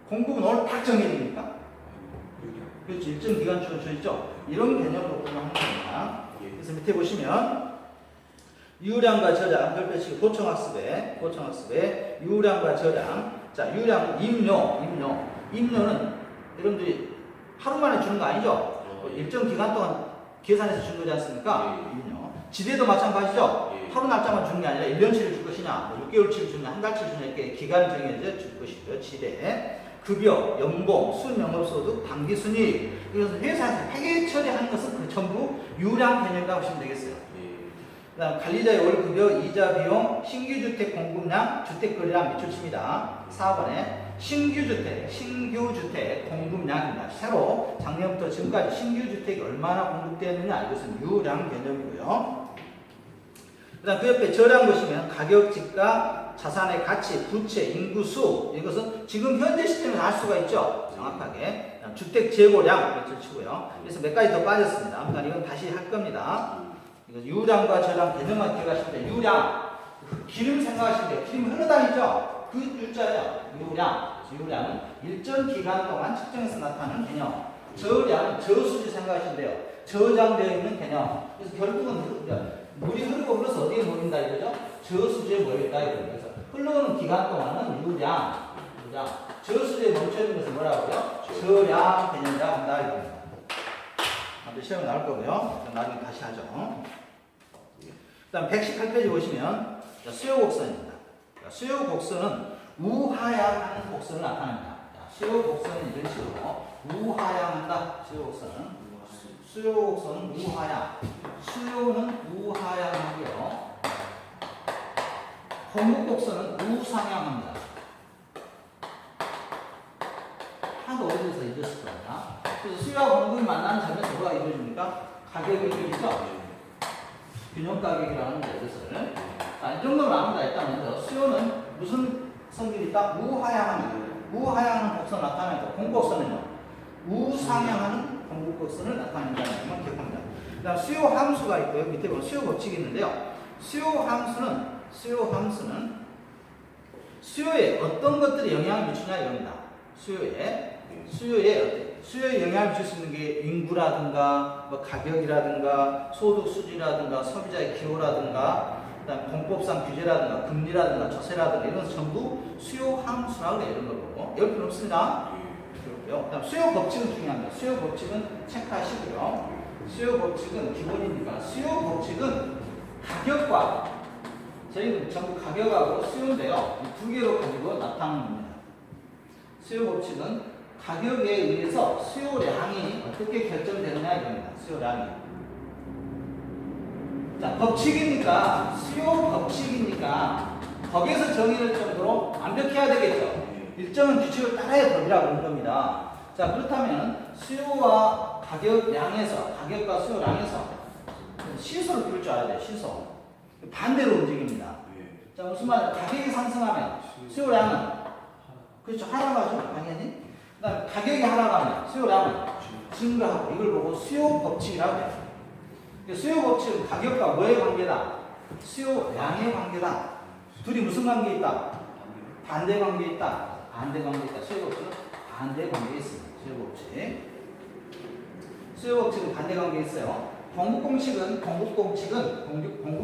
공급은 오늘 딱 정해집니까? 그렇죠. 일정 기간 주어져 있죠. 이런 개념으로 구분하는 겁니다. 그래서 밑에 보시면 유량과 저량 별표치기 보충학습에 유량과 저량. 자, 유량 임료는 여러분들이 하루 만에 주는 거 아니죠? 일정 기간 동안 계산해서 준 거지 않습니까? 임료. 지대도 마찬가지죠? 하루 날짜만 주는 게 아니라 1년치를 줄 것이냐, 6개월치를 주냐, 한 달치를 주냐 이렇게 기간 정해져 줄 것이고요. 지대. 급여, 연봉, 순영업소득, 당기순이익. 이것은 회사에서 회계 처리하는 것은 그 전부 유량 개념이라고 보시면 되겠어요. 그다음 관리자의 월급여, 이자 비용, 신규주택 공급량, 주택거래량 밑줄 칩니다. 4번에 신규주택 공급량입니다. 새로 작년부터 지금까지 신규주택이 얼마나 공급되었느냐 이것은 유량 개념이고요. 그다음 그 옆에 저량 보시면 가격, 지가, 자산의 가치, 부채, 인구수 이것은 지금 현재 시점에서 알 수가 있죠. 정확하게. 주택 재고량 밑줄 치고요. 그래서 몇 가지 더 빠졌습니다. 아무튼 이건 다시 할 겁니다. 이거 유량과 저량 개념만 기억하시면 돼요. 유량 기름 생각하시면 돼요. 기름 흘러다니죠? 그 일자예요. 유량은 일정 기간 동안 측정해서 나타나는 개념. 저량은 저수지 생각하시면 돼요. 저장되어 있는 개념. 그래서 결국은 물이 흐르고 흘러서 어디에 모인다 이거죠? 저수지에 모여있다 이거예요. 그래서 흘러오는 기간 동안은 유량. 저수지에 멈춰있는 것을 뭐라고요? 저량 개념이라고 한다 이겁니다. 앞에 시험에 나올 거고요. 나중에 다시 하죠. 그 다음 118페이지 보시면 수요 곡선입니다. 수요 곡선은 우하향하는 곡선을 나타냅니다. 수요 곡선은 이런 식으로 우하향한다. 수요 곡선은 우하향. 수요는 우하향하고요. 공급 곡선은 우상향합니다. 하도 오래돼서 잊었을 겁니다. 그래서 수요와 공급이 만나는 점에서 뭐가 이루어집니까? 가격이 이루어지죠? 균형 가격이라는 이것을. 자, 이 정도는 압니다. 일단 먼저 수요는 무슨 성질이 있다? 우하향합니다. 우하향하는 곡선을 나타내고 공곡선은요. 우상향하는 공급곡선을 나타낸다는 것만 기억합니다. 그 다음 수요 함수가 있고요. 밑에 보면 수요 법칙이 있는데요. 수요 함수는 수요에 어떤 것들이 영향을 미치냐 이겁니다. 수요에 영향을 미칠 수 있는 게 인구라든가 뭐 가격이라든가 소득 수지라든가 소비자의 기호라든가 그다음 공법상 규제라든가 금리라든가 조세라든가 이런 것 전부 수요 함수라고 해요. 이런 걸로 열 필요 없습니다. 그렇고요. 그다음 수요 법칙은 중요합니다. 수요 법칙은 체크하시고요. 수요 법칙은 기본이니까 수요 법칙은 가격과 저희는 전부 가격하고 수요인데요. 이 두 개로 가지고 나타나는 겁니다. 수요 법칙은 가격에 의해서 수요량이 어떻게 결정되느냐 이겁니다. 수요량이. 자, 법칙이니까 수요 법칙이니까 거기에서 정의할 정도로 완벽해야 되겠죠. 일정한 규칙을 따라야 법이라고 하는 겁니다. 자, 그렇다면 수요와 가격과 수요량에서 시소를 부를 줄 알아야 돼요. 시소. 반대로 움직입니다. 자, 무슨 말이야? 가격이 상승하면 수요량은 그렇죠. 하락하죠. 당연히. 그다음 가격이 하락하면 수요량은 증가하고 이걸 보고 수요 법칙이라고 해요. 수요 법칙은 가격과 뭐의 관계다? 수요량의 관계다. 둘이 무슨 관계에 있다? 반대 관계에 있다. 반대 관계에 있다. 수요 법칙은 반대 관계에 있습니다. 수요 법칙은 반대 관계에 있어요. 공급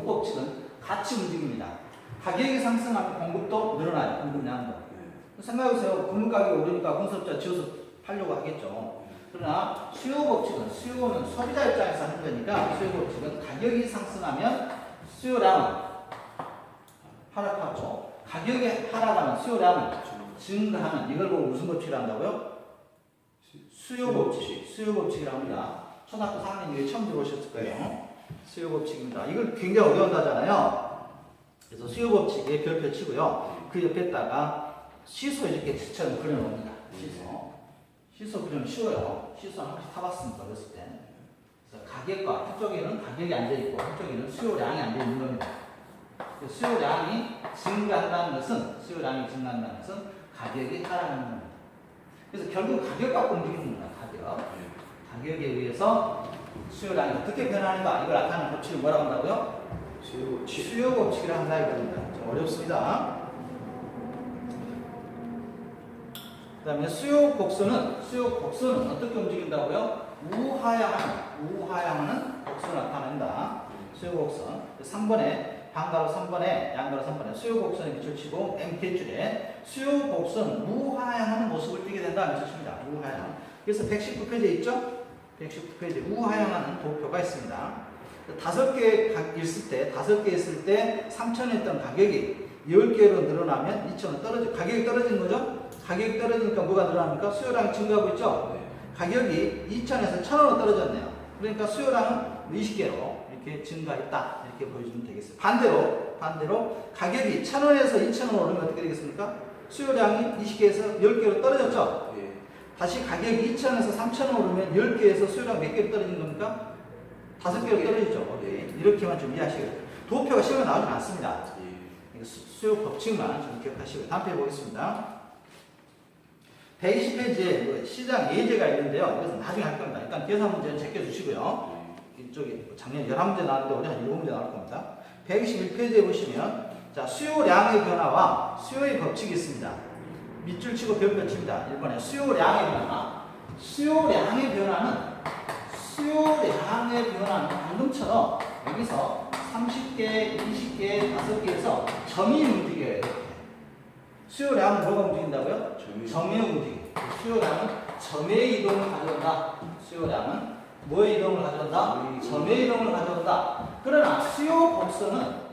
법칙은 같이 움직입니다. 가격이 상승하면 공급도 늘어나요. 공급량도. 생각해보세요. 금물 가격이 오르니까 공급자 지어서 팔려고 하겠죠. 그러나 수요 법칙은 수요는 소비자 입장에서 하는 거니까 수요 법칙은 가격이 상승하면 수요량은 하락하고 가격이 하락하면 수요량은 증가하는 이걸 보고 무슨 법칙을 한다고요? 수요 법칙이라고 합니다. 초등학교 4학년 이후에 처음 들어보셨을 거예요. 수요 법칙입니다. 이걸 굉장히 어려운다잖아요. 그래서 수요 법칙에 별표 치고요. 그 옆에다가 시소 이렇게 지처럼 그려놓습니다. 시소 그리면 쉬워요. 시소는 혹시 타봤습니까? 어렸을 때. 그래서 가격과 한쪽에는 가격이 앉아있고 한쪽에는 수요량이 앉아있는 겁니다. 수요량이 증가한다는 것은 가격이 하락하는 겁니다. 그래서 결국 가격 갖고 움직이는 겁니다. 가격에 의해서 수요량이 어떻게 변하는가 이걸 나타내는 법칙을 뭐라고 한다고요? 수요 법칙이라고 한다 이겁니다. 좀 어렵습니다. 그 다음에 수요 곡선은 어떻게 움직인다고요? 우하향하는 곡선을 나타낸다. 수요 곡선. 3번에 방가로 3번에 양가로 3번에 수요 곡선에 밑줄 치고 M 밑줄에 수요 곡선 우하향하는 모습을 띠게 된다 밑줄 칩니다. 우하향. 그래서 119페이지에 있죠? 119페이지에 우하향하는 도표가 있습니다. 5개 있을 때 3,000원이었던 가격이 10개로 늘어나면 2,000원 떨어져. 가격이 떨어지는 거죠? 가격이 떨어지니까 뭐가 늘어납니까? 수요량이 증가하고 있죠? 가격이 2,000원에서 1,000원으로 떨어졌네요. 그러니까 수요량은 20개로 이렇게 증가했다. 이렇게 보여주면 되겠어요. 반대로 가격이 1,000원에서 2,000원 오르면 어떻게 되겠습니까? 수요량이 20개에서 10개로 떨어졌죠? 다시 가격이 2,000원에서 3,000원 오르면 10개에서 수요량 몇 개로 떨어진 겁니까? 5개로 떨어지죠. 이렇게만 좀 이해하시고요. 도표가 시험에 나오지 않습니다. 수요 법칙만 좀 기억하시고 다음 페이지 보겠습니다. 120페이지에 시장 예제가 있는데요. 이것은 나중에 할 겁니다. 일단 계산 문제는 제껴주시고요. 이쪽에 작년 11문제 나왔는데 올해 한 7문제 나올 겁니다. 121페이지에 보시면 자, 수요량의 변화와 수요의 법칙이 있습니다. 밑줄 치고 별표 칩니다. 1번에 수요량의 변화. 수요량의 변화는 방금처럼 여기서 30개, 20개, 5개에서 점이 움직여요. 이렇게. 수요량은 뭐가 움직인다고요? 점이 움직여요. 수요량은 점의 이동을 가져온다. 수요량은 뭐의 이동을 가져온다? 점의 이동을 가져온다. 그러나 수요 곡선은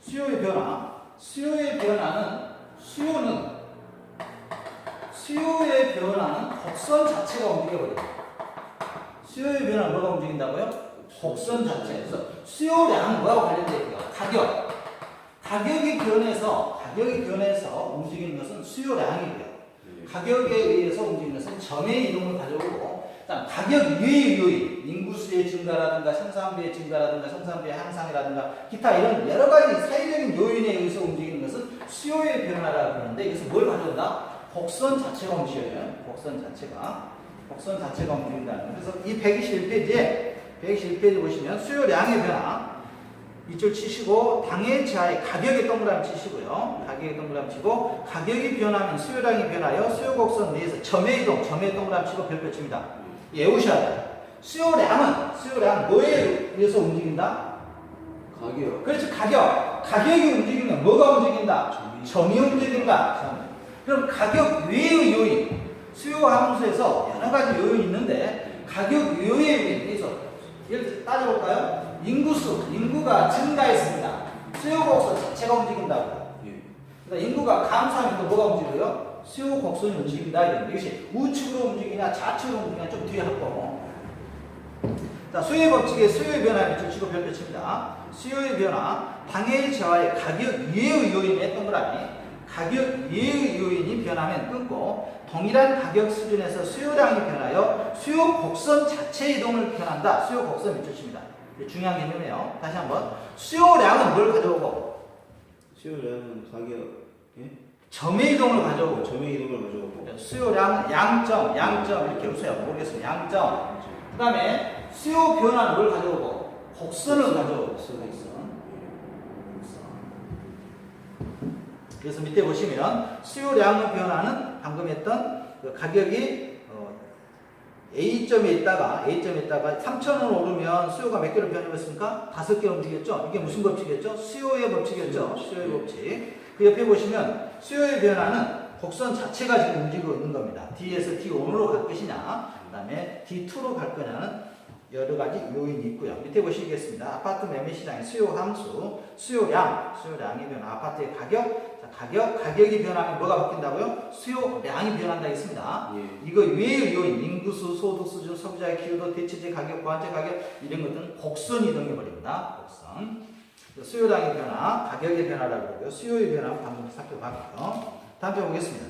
수요의 변화는 곡선 자체가 움직여버려요. 수요의 변화는 뭐가 움직인다고요? 곡선 자체. 그래서 수요량은 뭐하고 관련되어 있고요? 가격이 변해서 움직이는 것은 수요량이고요. 가격에 의해서 움직이는 것은 점의 이동을 가져오고, 그다음 가격 위의 요인, 인구수의 증가라든가 생산비의 증가라든가 생산비의 향상이라든가 기타 이런 여러 가지 사회적인 요인에 의해서 움직이는 것은 수요의 변화라고 하는데, 이것은 뭘 가져온다? 곡선 자체가 움직여요. 곡선 자체가 움직인다는 거예요. 그래서 이 121페이지 보시면 수요량의 변화 밑줄 치시고 당해치하의 가격의 동그라미 치시고요. 가격의 동그라미 치고 가격이 변하면 수요량이 변하여 수요곡선 내에서 점의 이동, 점의 동그라미 치고 별표 칩니다. 외우셔야 돼요. 수요량은 뭐에 의해서 움직인다? 가격. 그렇지, 가격이 움직이면 뭐가 움직인다? 점이 움직인다. 그럼 가격 외의 요인, 수요 함수에서 여러 가지 요인이 있는데 가격 외의 요인에서 예를 들어 따져볼까요? 인구가 증가했습니다. 수요 곡선 자체가 움직인다고. 그러니까 인구가 감소하면 또 뭐가 움직여요? 수요 곡선이 움직인다. 이런 이것이 우측으로 움직이냐 좌측으로 움직이냐 좀 뒤에 할 거고. 자, 수요의 법칙의 수요의 변화 밑줄 치고 별표 칩니다. 수요의 변화, 당해제와의 가격 이외의 요인의 동그라미. 가격 이외의 요인이 변하면 끊고 동일한 가격 수준에서 수요량이 변하여 수요 곡선 자체 이동을 변한다. 수요 곡선 밑줄 칩니다. 중요한 개념이에요. 다시 한번. 수요량은 뭘 가져오고? 수요량은 가격. 점의 이동을 가져오고. 수요량 양점 이렇게 웃어요. 모르겠으면 양점. 그 다음에 수요 변화는 뭘 가져오고? 곡선을 가져오고. 곡선. 그래서 밑에 보시면 수요량의 변화는 방금 했던 그 가격이 A점에 있다가 3,000원 오르면 수요가 몇 개로 변했습니까? 5개 움직였죠? 이게 무슨 법칙이었죠? 수요의 법칙이었죠? 수요의 법칙. 그 옆에 보시면 수요의 변화는 곡선 자체가 지금 움직이고 있는 겁니다. D에서 D1으로 갈 것이냐, 그 다음에 D2로 갈 거냐는 여러 가지 요인이 있고요. 밑에 보시겠습니다. 아파트 매매 시장의 수요 함수, 수요량이 변화, 아파트의 가격이 변하면 뭐가 바뀐다고요? 수요량이 변한다 했습니다. 이거 외의 요인, 인구수, 소득 수준, 소비자의 기여도, 대체재 가격, 보완제 가격 이런 것들은 곡선 이동해 버립니다. 곡선. 수요량의 변화, 가격의 변화라고 그러고요. 수요의 변화는 방금 살펴봤고요. 다음 편 보겠습니다.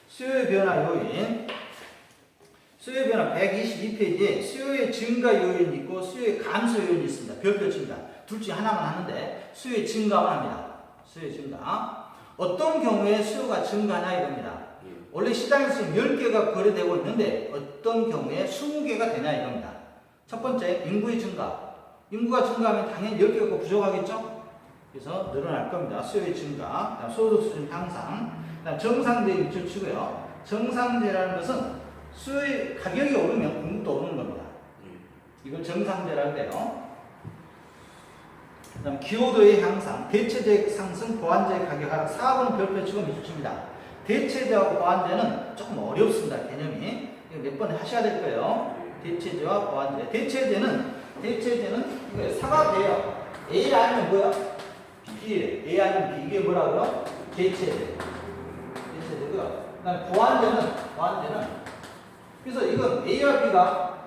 수요의 변화 요인. 수요의 변화 122페이지에 수요의 증가 요인이 있고 수요의 감소 요인이 있습니다. 별표 칩니다. 둘 중에 하나만 하는데 수요의 증가만 합니다. 수요의 증가. 어떤 경우에 수요가 증가하냐 이겁니다. 원래 시장에서 지금 10개가 거래되고 있는데 어떤 경우에 20개가 되냐 이겁니다. 첫 번째, 인구의 증가. 인구가 증가하면 당연히 10개가 부족하겠죠? 그래서 늘어날 겁니다. 수요의 증가, 그다음 소득 수준 향상, 그다음 정상재 밑줄 치고요. 정상재라는 것은 수요의 가격이 오르면 공급도 오르는 겁니다. 이걸 정상재라고 해요. 그 다음 기호도의 향상, 대체재 상승, 보완제 가격 하락, 4번 별표 치고 밑줄 칩니다. 대체재와 보완제는 조금 어렵습니다. 개념이. 이거 몇 번 하셔야 될 거예요. 대체재와 보완제. 대체재는 이거 사각이에요. A 아니면 뭐야? B. A 아니면 B. 이게 뭐라고요? 대체재고요. 그 다음에 보완제는 그래서 이건 A와 B가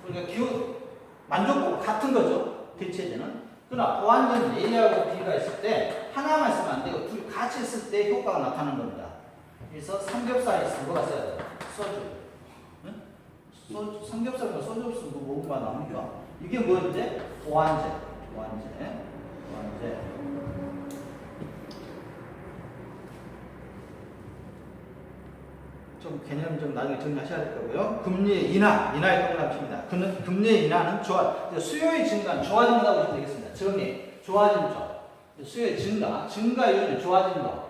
그러니까 기호 만족도가 같은 거죠. 대체재는. 그러나 보완제는 A하고 B가 있을 때 하나만 쓰면 안 되고 둘 같이 있을 때 효과가 나타나는 겁니다. 그래서 삼겹살이 있으면 뭐가 써야 돼요? 소주. 응? 삼겹살과 소주 없으면 뭐가 나옵니까? 이게 뭐인데? 보완제. 좀 개념 좀 나중에 정리하셔야 될 거고요. 금리의 인하의 동그라미입니다. 금리의 인하는 수요의 증가는 좋아진다고 보시면 되겠습니다. 정리, 좋아지는 쪽. 수요의 증가 이유는 좋아지는 거.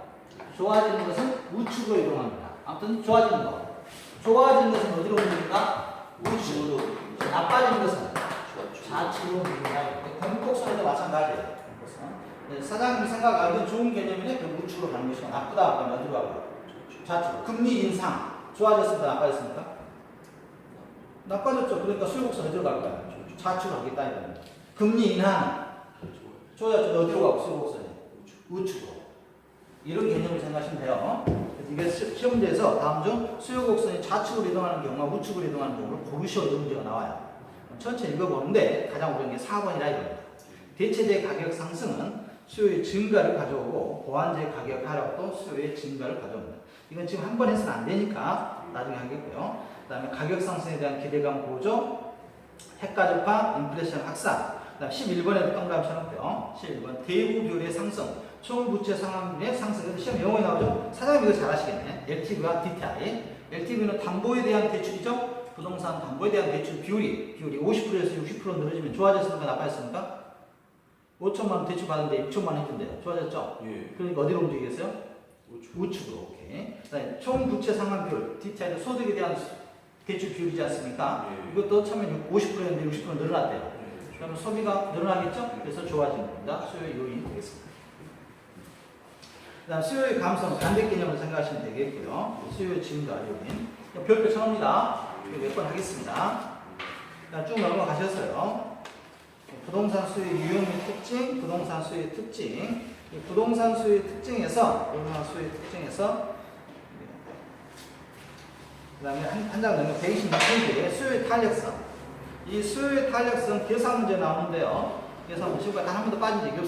좋아지는 것은 우측으로 이동합니다. 아무튼 좋아지는 거. 좋아지는 것은 어디로 움직입니까? 우측으로. 나빠지는 것은 좌측으로 움직입니다. 공곡선에도 마찬가지예요. 사장님 생각하기엔 좋은 개념이네. 그럼 우측으로 가는 것이 나쁘다. 그러면 어디로 가고? 좌측. 금리 인상. 좋아졌습니까? 나빠졌습니까? 나빠졌죠. 그러니까 수요곡선 어디로 갈까요? 좌측으로 가겠다. 이거는. 금리 인하는 좋아졌죠. 어디로 가고 수요곡선이? 우측으로. 이런 개념을 생각하시면 돼요. 이게 시험 문제에서 다음 중 수요곡선이 좌측으로 이동하는 경우와 우측으로 이동하는 경우를 고르시오 이런 문제가 나와요. 천천히 읽어보는데 가장 어려운 게 4번이라 이겁니다. 대체재 가격 상승은 수요의 증가를 가져오고 보완재 가격 하락도 수요의 증가를 가져옵니다. 이건 지금 한 번 해서는 안 되니까 나중에 하겠고요. 그 다음에 가격 상승에 대한 기대감 보조, 핵가족화, 인플레이션 확산. 그 다음 11번에도 동그라미 쳐놓고요. 11번 대부 비율의 상승, 총 부채 상환비율의 상승. 그래서 시험 영어에 나오죠. 사장님 이거 잘 아시겠네. LTV와 DTI. LTV는 담보에 대한 대출이죠. 부동산 담보에 대한 대출 비율이 50%에서 60% 늘어지면 좋아졌습니까? 나빠졌습니까? 5천만 원 대출 받는데 6천만 원 해준대요. 좋아졌죠? 예. 그러니까 어디로 움직이겠어요? 우측으로. 오케이. 그다음에 총 부채 상환 비율, DTI도 소득에 대한 대출 비율이지 않습니까? 예. 이것도 처음에 50%였는데 60% 늘어났대요. 예. 그러면 소비가 늘어나겠죠? 그래서 좋아지는 겁니다. 수요의 요인이 되겠습니다. 그다음 수요의 감소는 반대 개념으로 생각하시면 되겠고요. 수요의 증가 요인. 별표 쳐놓습니다. 몇 번 하겠습니다. 쭉 넘어가셔서요. 부동산 수요의 유형 및 특징, 부동산 수요의 특징. 이 부동산 수요의 특징에서, 그 다음에 한 장 넘겨 126페이지에 수요의 탄력성. 이 수요의 탄력성 계산 문제 나오는데요. 계산 문제가 단 한 번도 빠진 적이 없습니다.